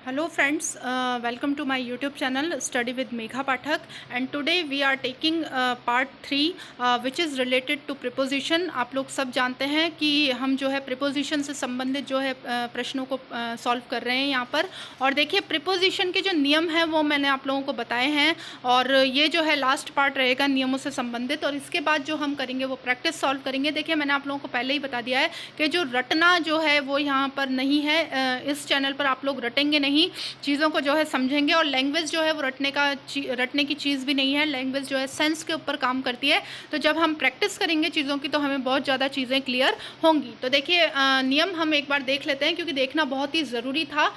Hello friends, welcome to my YouTube channel Study with Megha Pathak, and today we are taking part 3 which is related to preposition। आप लोग सब जानते हैं कि हम जो है preposition से संबंधित जो है प्रश्नों को सॉल्व कर रहे हैं यहाँ पर। और देखिए preposition के जो नियम हैं वो मैंने आप लोगों को बताए हैं, और ये जो है लास्ट पार्ट रहेगा नियमों से संबंधित, और इसके बाद जो हम करेंगे वो प्रैक्टिस सॉल्व करेंगे। देखिए मैंने आप लोगों को पहले ही बता दिया है कि जो रटना जो है वो यहाँ पर नहीं है, इस चैनल पर आप लोग रटेंगे नहीं, चीज़ों को जो है समझेंगे। और लैंग्वेज जो है वो रटने की चीज़ भी नहीं है, लैंग्वेज जो है सेंस के ऊपर काम करती है। तो जब हम प्रैक्टिस करेंगे चीज़ों की तो हमें बहुत ज़्यादा चीज़ें क्लियर होंगी। तो देखिए नियम हम एक बार देख लेते हैं क्योंकि देखना बहुत ही ज़रूरी था।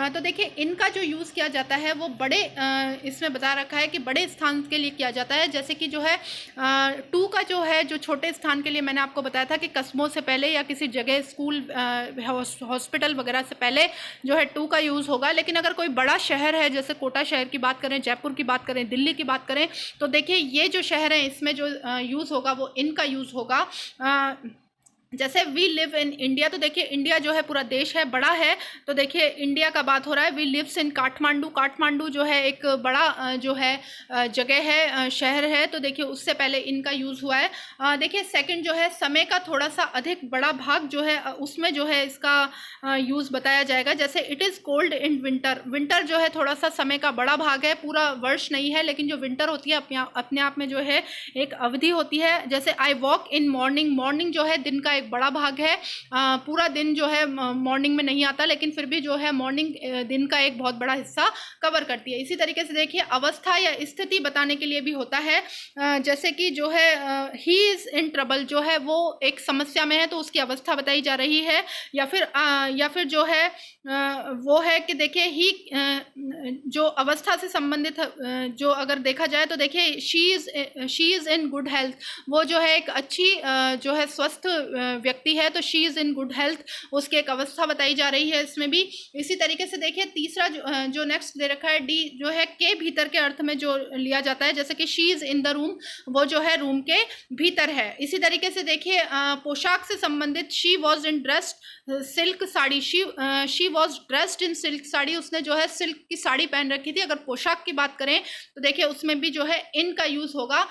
तो देखिए इनका जो यूज़ किया जाता है वो बड़े इसमें बता रखा है कि बड़े स्थान के लिए किया जाता है। जैसे कि जो है टू का जो है जो छोटे स्थान के लिए मैंने आपको बताया था कि कस्बों से पहले या किसी जगह स्कूल हॉस्पिटल वगैरह से पहले जो है टू का यूज़ होगा। लेकिन अगर कोई बड़ा शहर है, जैसे कोटा शहर की बात करें, जयपुर की बात करें, दिल्ली की बात करें, तो देखिए ये जो शहर है इसमें जो यूज़ होगा वो इनका यूज़ होगा। जैसे वी लिव इन इंडिया, तो देखिए इंडिया जो है पूरा देश है, बड़ा है, तो देखिए इंडिया का बात हो रहा है। We lives in Kathmandu, Kathmandu जो है एक बड़ा जो है जगह है, शहर है, तो देखिए उससे पहले इनका यूज़ हुआ है। देखिए सेकंड जो है समय का थोड़ा सा अधिक बड़ा भाग जो है उसमें जो है इसका यूज़ बताया जाएगा। जैसे it is cold in winter, winter जो है थोड़ा सा समय का बड़ा भाग है, पूरा वर्ष नहीं है, लेकिन जो विंटर होती है अपने आप में जो है एक अवधि होती है। जैसे I walk in morning, morning जो है दिन का एक बड़ा भाग है, पूरा दिन जो है मॉर्निंग में नहीं आता, लेकिन फिर भी जो है मॉर्निंग दिन का एक बहुत बड़ा हिस्सा कवर करती है। इसी तरीके से देखिए अवस्था या स्थिति बताने के लिए भी होता है। जैसे कि जो है ही इज इन ट्रबल, जो है वो एक समस्या में है तो उसकी अवस्था बताई जा रही है। या फिर जो है वो है कि देखिए ही जो अवस्था से संबंधित जो अगर देखा जाए तो देखिए she is in good health, वो जो है एक अच्छी जो है स्वस्थ व्यक्ति है, तो she is in good health, उसकी एक अवस्था बताई जा रही है इसमें भी। इसी तरीके से देखिए तीसरा जो नेक्स्ट दे रखा है डी, जो है के भीतर के अर्थ में जो लिया जाता है, जैसे कि she is in the room, वो जो है रूम के भीतर है। इसी तरीके से देखिए पोशाक से संबंधित she was in dressed silk sari, she was dressed in silk sari, उसने जो है सिल्क की साड़ी पहन रखी थी। अगर पोशाक की बात करें तो देखिए उसमें भी जो है इन का यूज़ होगा।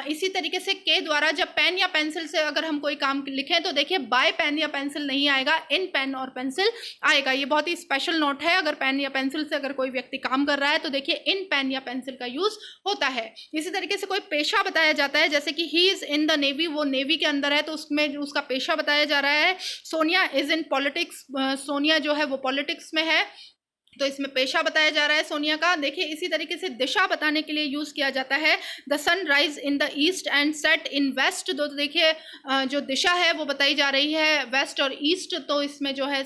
इसी तरीके से के द्वारा जब पेन या पेंसिल से अगर हम कोई काम लिखें तो देखिए बाय पेन या पेंसिल नहीं आएगा, इन पेन और पेंसिल आएगा। ये बहुत ही स्पेशल नोट है, अगर पेन या पेंसिल से अगर कोई व्यक्ति काम कर रहा है तो देखिए इन पेन या पेंसिल का यूज़ होता है। इसी तरीके से कोई पेशा बताया जाता है, जैसे कि he is in the navy, वो नेवी के अंदर है तो उसमें उसका पेशा बताया जा रहा है। Sonia is in politics, Sonia जो है वो पॉलिटिक्स में है तो इसमें पेशा बताया जा रहा है सोनिया का। देखिए इसी तरीके से दिशा बताने के लिए यूज़ किया जाता है। The sun rise in the east and set in west, तो देखिए जो दिशा है वो बताई जा रही है वेस्ट और ईस्ट, तो इसमें जो है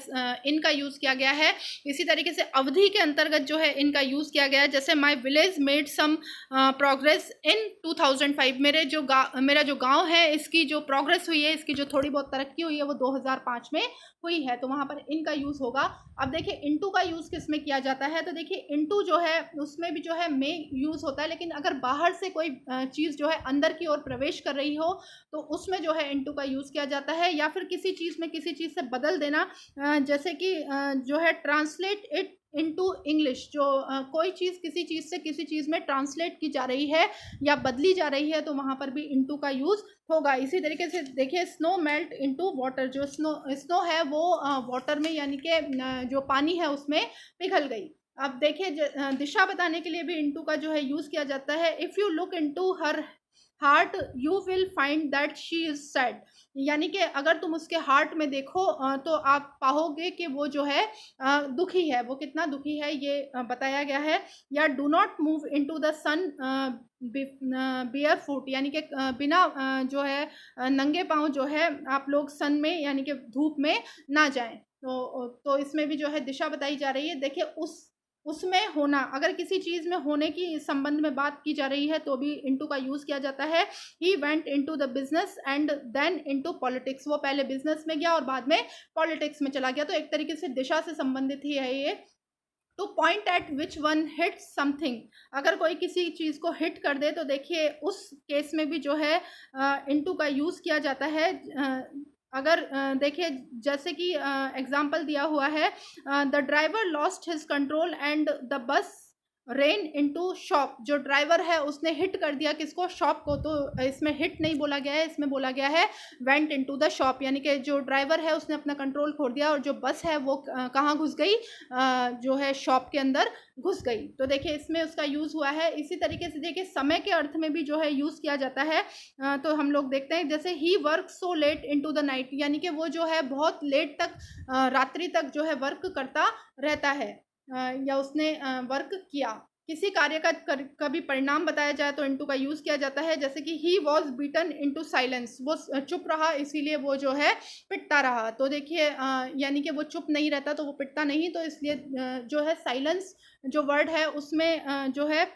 इनका यूज़ किया गया है। इसी तरीके से अवधि के अंतर्गत जो है इनका यूज़ किया गया है। जैसे my village made some progress in 2005, मेरा जो गाँव है इसकी जो प्रोग्रेस हुई है, इसकी जो थोड़ी बहुत तरक्की हुई है वो 2005 में हुई है, तो वहाँ पर इनका यूज़ होगा। अब देखिए इनटू का यूज़ किस में किया जाता है, तो देखिए इनटू जो है उसमें भी जो है में यूज़ होता है, लेकिन अगर बाहर से कोई चीज़ जो है अंदर की ओर प्रवेश कर रही हो तो उसमें जो है इनटू का यूज़ किया जाता है। या फिर किसी चीज़ में किसी चीज़ से बदल देना, जैसे कि जो है ट्रांसलेट इट इनटू इंग्लिश, जो कोई चीज़ किसी चीज़ से किसी चीज़ में ट्रांसलेट की जा रही है या बदली जा रही है तो वहाँ पर भी इनटू का यूज़ होगा। इसी तरीके से देखिए स्नो मेल्ट इनटू वाटर, जो स्नो है वो वाटर में यानी कि जो पानी है उसमें पिघल गई। अब देखिए दिशा बताने के लिए भी इनटू का जो है यूज़ किया जाता है। If you look into her heart you will find that she is sad, यानी कि अगर तुम उसके हार्ट में देखो तो आप पाओगे कि वो जो है दुखी है, वो कितना दुखी है ये बताया गया है। या do not move into the sun barefoot, यानी कि बिना जो है नंगे पाँव जो है आप लोग सन में यानी कि धूप में ना जाएं, तो इसमें भी जो है दिशा बताई जा रही है। देखिए उसमें होना, अगर किसी चीज़ में होने की संबंध में बात की जा रही है तो भी इनटू का यूज़ किया जाता है। He went into the business and then into politics, वो पहले बिजनेस में गया और बाद में पॉलिटिक्स में चला गया, तो एक तरीके से दिशा से संबंधित ही है ये। Two point eight which one hit something, अगर कोई किसी चीज़ को हिट कर दे तो देखिए उस केस में भी जो है इनटू का यूज़ किया जाता है। अगर देखिए जैसे कि एग्जाम्पल दिया हुआ है, the driver lost his control and the bus rain into shop. जो ड्राइवर है उसने हिट कर दिया किसको, शॉप को। तो इसमें हिट नहीं बोला गया है, इसमें बोला गया है वेंट इनटू द शॉप, यानी कि जो ड्राइवर है उसने अपना कंट्रोल खो दिया और जो बस है वो कहाँ घुस गई, जो है शॉप के अंदर घुस गई। तो देखिए इसमें उसका यूज़ हुआ है। इसी तरीके से देखिए समय के अर्थ में भी जो है यूज़ किया जाता है। तो हम लोग देखते हैं जैसे ही work so late into the night, यानी कि वो जो है बहुत लेट तक, रात्रि तक जो है वर्क करता रहता है, या उसने वर्क किया। किसी कार्य का कभी परिणाम बताया जाए तो इनटू का यूज़ किया जाता है, जैसे कि he was beaten into silence, वो चुप रहा इसीलिए वो जो है पिटता रहा। तो देखिए यानी कि वो चुप नहीं रहता तो वो पिटता नहीं, तो इसलिए जो है साइलेंस जो वर्ड है उसमें जो है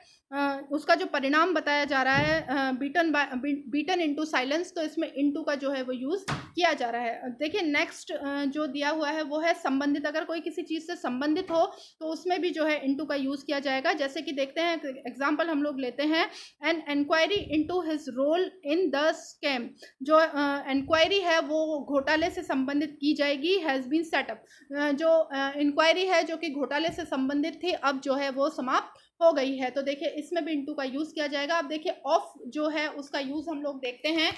उसका जो परिणाम बताया जा रहा है बीटन इनटू साइलेंस, तो इसमें इनटू का जो है वो यूज़ किया जा रहा है। देखिए नेक्स्ट जो दिया हुआ है वो है संबंधित। अगर कोई किसी चीज़ से संबंधित हो तो उसमें भी जो है इनटू का यूज़ किया जाएगा। जैसे कि देखते हैं एग्जाम्पल हम लोग लेते हैं, an inquiry into his role in the scam. जो इंक्वायरी है वो घोटाले से संबंधित की जाएगी, हैज़ बीन सेटअप। जो इंक्वायरी है जो कि घोटाले से संबंधित थी अब जो है वो समाप्त हो गई है। तो देखिए इसमें भी इनटू का यूज़ किया जाएगा। अब देखिए ऑफ जो है उसका यूज़ हम लोग देखते हैं,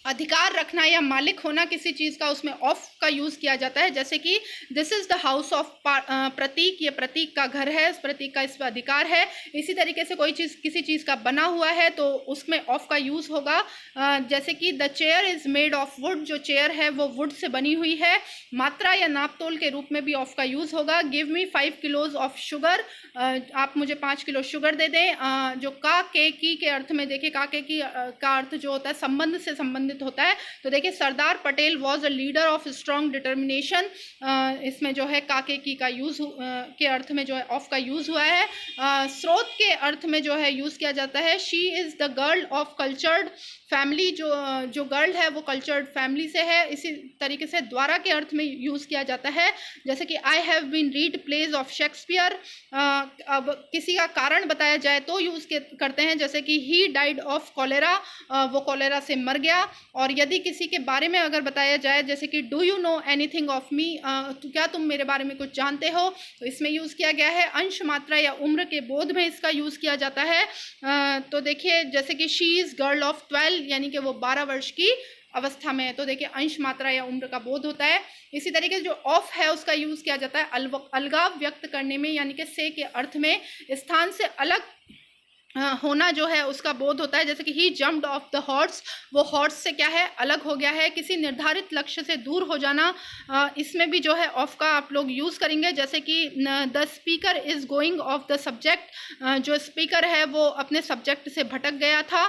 अधिकार रखना या मालिक होना किसी चीज़ का, उसमें ऑफ का यूज़ किया जाता है। जैसे कि this is the house of Prateek, ये प्रतीक का घर है, इस प्रतीक का इस पर अधिकार है। इसी तरीके से कोई चीज़ किसी चीज़ का बना हुआ है तो उसमें ऑफ का यूज़ होगा। जैसे कि the chair is made of would, जो चेयर है वो वुड से बनी हुई है। मात्रा या नापतोल के रूप में भी ऑफ का यूज़ होगा। Give me 5 kilos of sugar, आप मुझे 5 किलो शुगर दे दें। जो का के की के अर्थ में देखिए, का के की का अर्थ जो होता है संबंध से संबंधित होता है। तो देखिए Sardar Patel was a leader of strong determination, इसमें जो है काके की का यूज़ के अर्थ में जो है ऑफ का यूज़ हुआ है। स्रोत के अर्थ में जो है यूज़ किया जाता है, she is the girl of cultured family, जो गर्ल है वो कल्चर्ड फैमिली से है। इसी तरीके से द्वारा के अर्थ में यूज़ किया जाता है, जैसे कि I have been read plays of Shakespeare. अब किसी का कारण बताया जाए तो यूज़ करते हैं, जैसे कि ही डाइड ऑफ कॉलेरा, वो कॉलेरा से मर गया। और यदि किसी के बारे में अगर बताया जाए, जैसे कि do you know anything of me, तो क्या तुम मेरे बारे में कुछ जानते हो, तो इसमें यूज़ किया गया है। अंश, मात्रा या उम्र के बोध में इसका यूज़ किया जाता है। तो देखिए जैसे कि शी इज़ गर्ल ऑफ 12, यानी कि वो 12 वर्ष की अवस्था में है। तो देखिए अंश, मात्रा या उम्र का बोध होता है। इसी तरीके से जो ऑफ है उसका यूज़ किया जाता है अलगाव व्यक्त करने में, यानी कि से के अर्थ में स्थान से अलग होना जो है उसका बोध होता है। जैसे कि ही जम्प्ड ऑफ द हॉर्स, वो हॉर्स से क्या है अलग हो गया है। किसी निर्धारित लक्ष्य से दूर हो जाना, इसमें भी जो है ऑफ का आप लोग यूज़ करेंगे। जैसे कि the speaker is going of the subject, जो स्पीकर है वो अपने सब्जेक्ट से भटक गया था,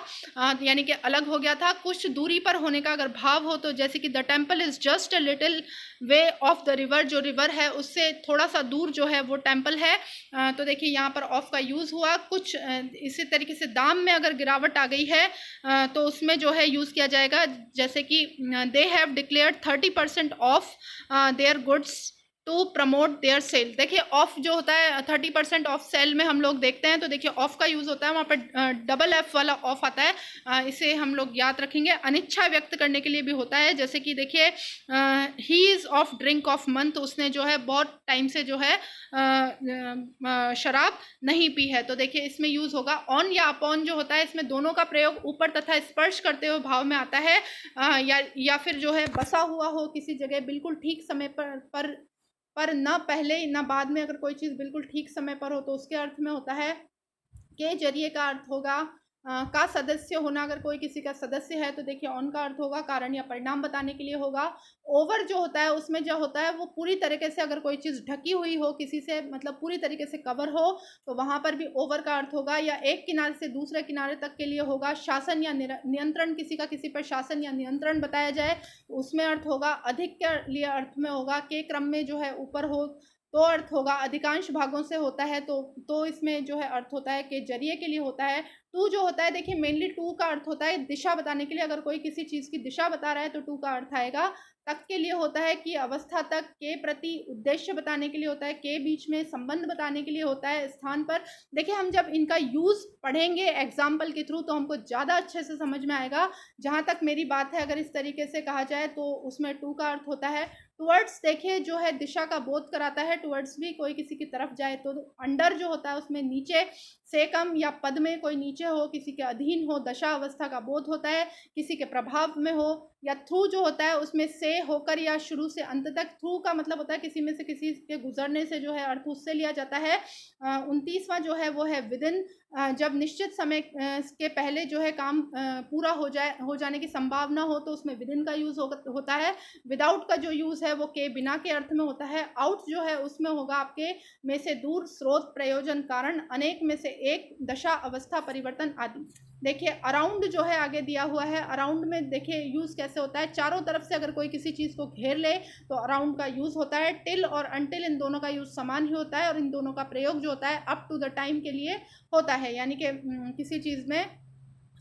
यानी कि अलग हो गया था। कुछ दूरी पर होने का अगर भाव हो तो जैसे कि the temple is just a little way of the river, जो रिवर है उससे थोड़ा सा दूर जो है वो टेम्पल है। तो देखिए यहाँ पर ऑफ का यूज़ हुआ। कुछ इसी तरीके से दाम में अगर गिरावट आ गई है तो उसमें जो है यूज़ किया जाएगा, जैसे कि they have declared 30% of their goods to promote their sale. देखिए ऑफ जो होता है 30% ऑफ सेल में हम लोग देखते हैं, तो देखिए ऑफ का यूज़ होता है, वहाँ पर डबल एफ वाला ऑफ आता है, इसे हम लोग याद रखेंगे। अनिच्छा व्यक्त करने के लिए भी होता है, जैसे कि देखिए he is of drink of month, उसने जो है बहुत टाइम से जो है शराब नहीं पी है। तो देखिए इसमें यूज़ होगा। ऑन या अपॉन जो होता है इसमें दोनों का प्रयोग ऊपर तथा स्पर्श करते हुए भाव में आता है, या फिर जो है बसा हुआ हो किसी जगह बिल्कुल ठीक समय पर न पहले न बाद में, अगर कोई चीज़ बिल्कुल ठीक समय पर हो तो उसके अर्थ में होता है। के जरिए का अर्थ होगा का सदस्य होना, अगर कोई किसी का सदस्य है तो देखिए ऑन का अर्थ होगा कारण या परिणाम बताने के लिए होगा। ओवर जो होता है उसमें जो होता है वो पूरी तरीके से, अगर कोई चीज़ ढकी हुई हो किसी से, मतलब पूरी तरीके से कवर हो, तो वहाँ पर भी ओवर का अर्थ होगा। या एक किनारे से दूसरे किनारे तक के लिए होगा। शासन या नियंत्रण, किसी का किसी पर शासन या नियंत्रण बताया जाए तो उसमें अर्थ होगा। अधिक के लिए अर्थ में होगा, के क्रम में जो है ऊपर हो तो अर्थ होगा। अधिकांश भागों से होता है तो इसमें जो है अर्थ होता है कि जरिए के लिए होता है। टू जो होता है देखिए मेनली टू का अर्थ होता है दिशा बताने के लिए, अगर कोई किसी चीज़ की दिशा बता रहा है तो टू का अर्थ आएगा तक के लिए होता है, की अवस्था तक, के प्रति उद्देश्य बताने के लिए होता है, के बीच में संबंध बताने के लिए होता है, स्थान पर। देखिए हम जब इनका यूज़ पढ़ेंगे एग्जाम्पल के थ्रू तो हमको ज़्यादा अच्छे से समझ में आएगा। जहाँ तक मेरी बात है, अगर इस तरीके से कहा जाए तो उसमें टू का अर्थ होता है टुवर्ड्स। देखिए जो है दिशा का बोध कराता है, टुवर्ड्स भी कोई किसी की तरफ जाए तो अंडर जो होता है उसमें नीचे से कम या पद में कोई नीचे हो, किसी के अधीन हो, दशा अवस्था का बोध होता है, किसी के प्रभाव में हो। या थ्रू जो होता है उसमें से होकर या शुरू से अंत तक, थ्रू का मतलब होता है किसी में से किसी के गुजरने से जो है अर्थ उससे लिया जाता है। 29वां जो है वो है विदिन। जब निश्चित समय के पहले जो है काम पूरा हो जाने की संभावना हो तो उसमें विदिन का यूज़ होता है। विदाउट का जो यूज़ है वो के बिना के अर्थ में होता है। आउट जो है उसमें होगा आपके में से दूर, स्रोत, प्रयोजन, कारण, अनेक में से एक, दशा, अवस्था, परिवर्तन आदि। देखिए अराउंड जो है आगे दिया हुआ है। अराउंड में देखिए यूज़ कैसे होता है, चारों तरफ से अगर कोई किसी चीज़ को घेर ले तो अराउंड का यूज़ होता है। टिल और अनटिल इन दोनों का यूज़ समान ही होता है और इन दोनों का प्रयोग जो होता है अप टू द टाइम के लिए होता है। यानी कि किसी चीज़ में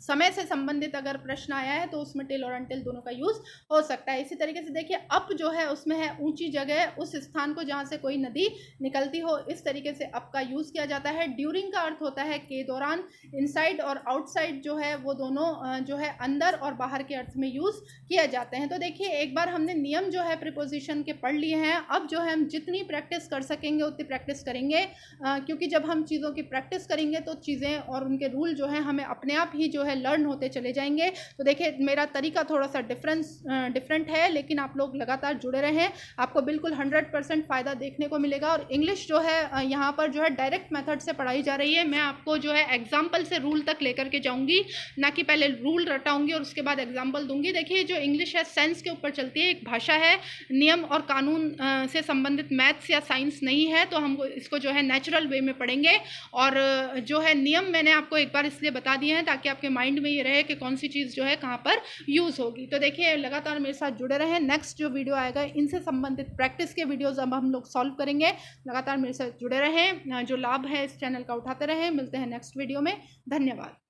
समय से संबंधित अगर प्रश्न आया है तो उसमें टिल और अनटिल दोनों का यूज़ हो सकता है। इसी तरीके से देखिए अप जो है उसमें है ऊंची जगह, उस स्थान को जहाँ से कोई नदी निकलती हो, इस तरीके से अप का यूज़ किया जाता है। ड्यूरिंग का अर्थ होता है के दौरान। इनसाइड और आउटसाइड जो है वो दोनों जो है अंदर और बाहर के अर्थ में यूज़ किए जाते हैं। तो देखिए एक बार हमने नियम जो है प्रीपोजिशन के पढ़ लिए हैं। अब जो है हम जितनी प्रैक्टिस कर सकेंगे उतनी प्रैक्टिस करेंगे, क्योंकि जब हम चीज़ों की प्रैक्टिस करेंगे तो चीज़ें और उनके रूल जो है हमें अपने आप ही जो है लर्न होते चले जाएंगे। तो देखिए मेरा तरीका थोड़ा सा डिफरेंट है, लेकिन आप लोग लगातार जुड़े रहें, आपको बिल्कुल 100% फ़ायदा देखने को मिलेगा। और इंग्लिश जो है यहाँ पर जो है डायरेक्ट मेथड से पढ़ाई जा रही है। मैं आपको जो है एग्जाम्पल से रूल तक लेकर के जाऊँगी, ना कि पहले रूल रटाऊँगी और उसके बाद एग्जाम्पल दूँगी। देखिए जो इंग्लिश है सेंस के ऊपर चलती है, एक भाषा है, नियम और कानून से संबंधित मैथ्स या साइंस नहीं है। तो हम इसको जो है नेचुरल वे में पढ़ेंगे। और जो है नियम मैंने आपको एक बार इसलिए बता दिए हैं ताकि आपके माइंड में ये रहे कि कौन सी चीज़ जो है कहाँ पर यूज़ होगी। तो देखिए लगातार मेरे साथ जुड़े रहें। नेक्स्ट जो वीडियो आएगा इनसे संबंधित प्रैक्टिस के वीडियोज़ अब हम लोग सॉल्व करेंगे। लगातार मेरे साथ जुड़े रहें, जो लाभ है इस चैनल का उठाते रहें। मिलते हैं नेक्स्ट वीडियो में। धन्यवाद।